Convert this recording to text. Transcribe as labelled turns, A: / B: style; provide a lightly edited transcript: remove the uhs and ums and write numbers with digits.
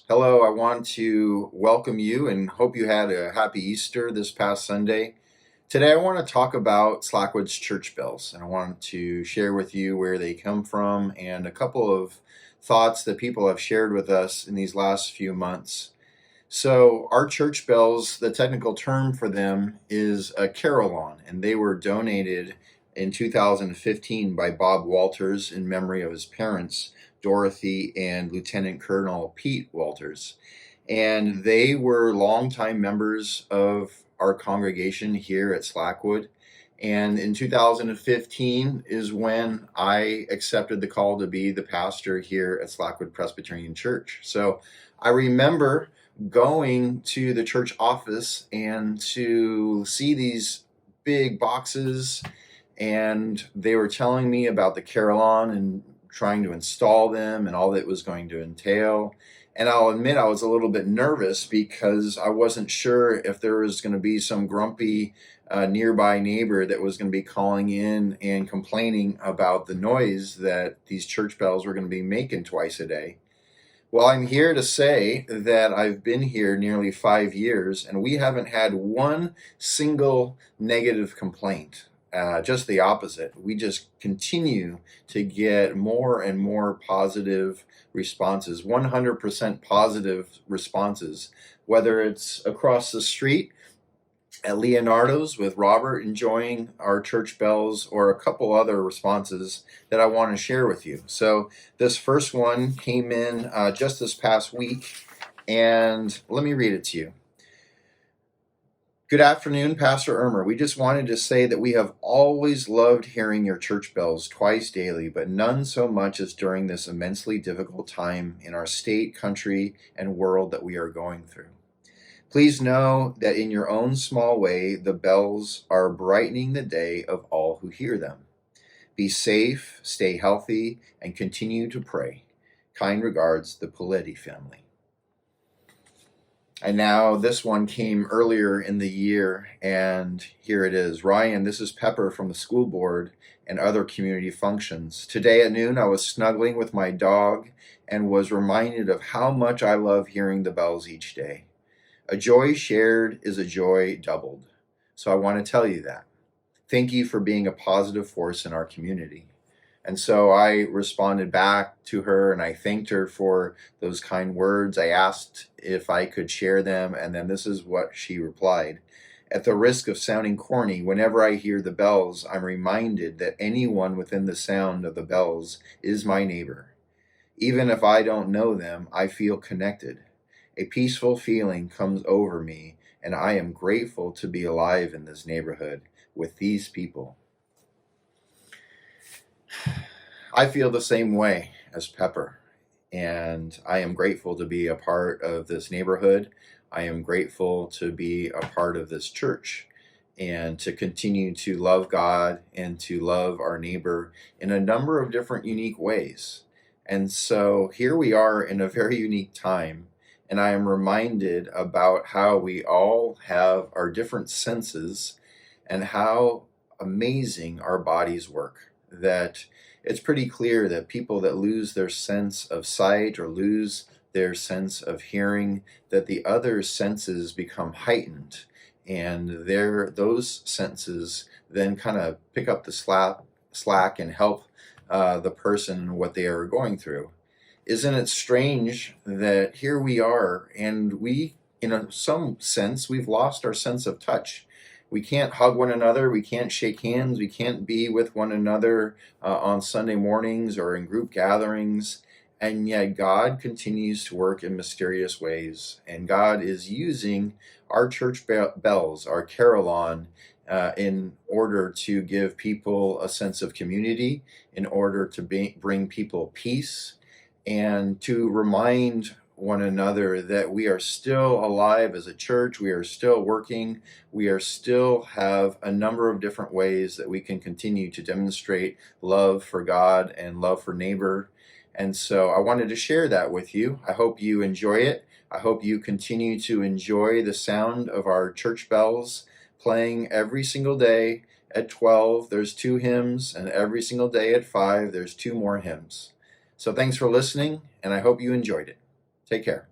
A: Hello, I want to welcome you and hope you had a happy Easter this past Sunday. Today, I want to talk about Slackwood's church bells, and I want to share with you where they come from and a couple of thoughts that people have shared with us in these last few months. So, our church bells, the technical term for them is a carillon, and they were donated in 2015 by Bob Walters in memory of his parents, Dorothy and Lieutenant Colonel Pete Walters. And they were longtime members of our congregation here at Slackwood. And in 2015 is when I accepted the call to be the pastor here at Slackwood Presbyterian Church. So I remember going to the church office and to see these big boxes, and they were telling me about the carillon and trying to install them and all that it was going to entail. And I'll admit I was a little bit nervous because I wasn't sure if there was going to be some grumpy nearby neighbor that was going to be calling in and complaining about the noise that these church bells were going to be making twice a day. Well, I'm here to say that I've been here nearly 5 years and we haven't had one single negative complaint. Just the opposite. We just continue to get more and more positive responses, 100% positive responses, whether it's across the street at Leonardo's with Robert enjoying our church bells, or a couple other responses that I want to share with you. So this first one came in just this past week, and let me read it to you. Good afternoon, Pastor Irmer. We just wanted to say that we have always loved hearing your church bells twice daily, but none so much as during this immensely difficult time in our state, country, and world that we are going through. Please know that in your own small way, the bells are brightening the day of all who hear them. Be safe, stay healthy, and continue to pray. Kind regards, the Poletti family. And now this one came earlier in the year, and here it is. Ryan, this is Pepper from the school board and other community functions. Today at noon, I was snuggling with my dog and was reminded of how much I love hearing the bells each day. A joy shared is a joy doubled. So I want to tell you that. Thank you for being a positive force in our community. And so I responded back to her and I thanked her for those kind words. I asked if I could share them, and then this is what she replied. At the risk of sounding corny, whenever I hear the bells, I'm reminded that anyone within the sound of the bells is my neighbor. Even if I don't know them, I feel connected. A peaceful feeling comes over me, and I am grateful to be alive in this neighborhood with these people. I feel the same way as Pepper, and I am grateful to be a part of this neighborhood. I am grateful to be a part of this church and to continue to love God and to love our neighbor in a number of different unique ways. And so here we are in a very unique time, and I am reminded about how we all have our different senses and how amazing our bodies work. That it's pretty clear that people that lose their sense of sight or lose their sense of hearing, that the other senses become heightened, and those senses then kind of pick up the slack and help the person in what they are going through. Isn't it strange that here we are, and we, in some sense, we've lost our sense of touch. We can't hug one another, we can't shake hands, we can't be with one another on Sunday mornings or in group gatherings, and yet God continues to work in mysterious ways, and God is using our church bells, our carillon, in order to give people a sense of community, in order to bring people peace, and to remind one another that we are still alive as a church, we are still working, we are still have a number of different ways that we can continue to demonstrate love for God and love for neighbor. And so I wanted to share that with you. I hope you enjoy it. I hope you continue to enjoy the sound of our church bells playing every single day. At 12, there's 2 hymns, and every single day at 5, there's 2 more hymns. So thanks for listening, and I hope you enjoyed it. Take care.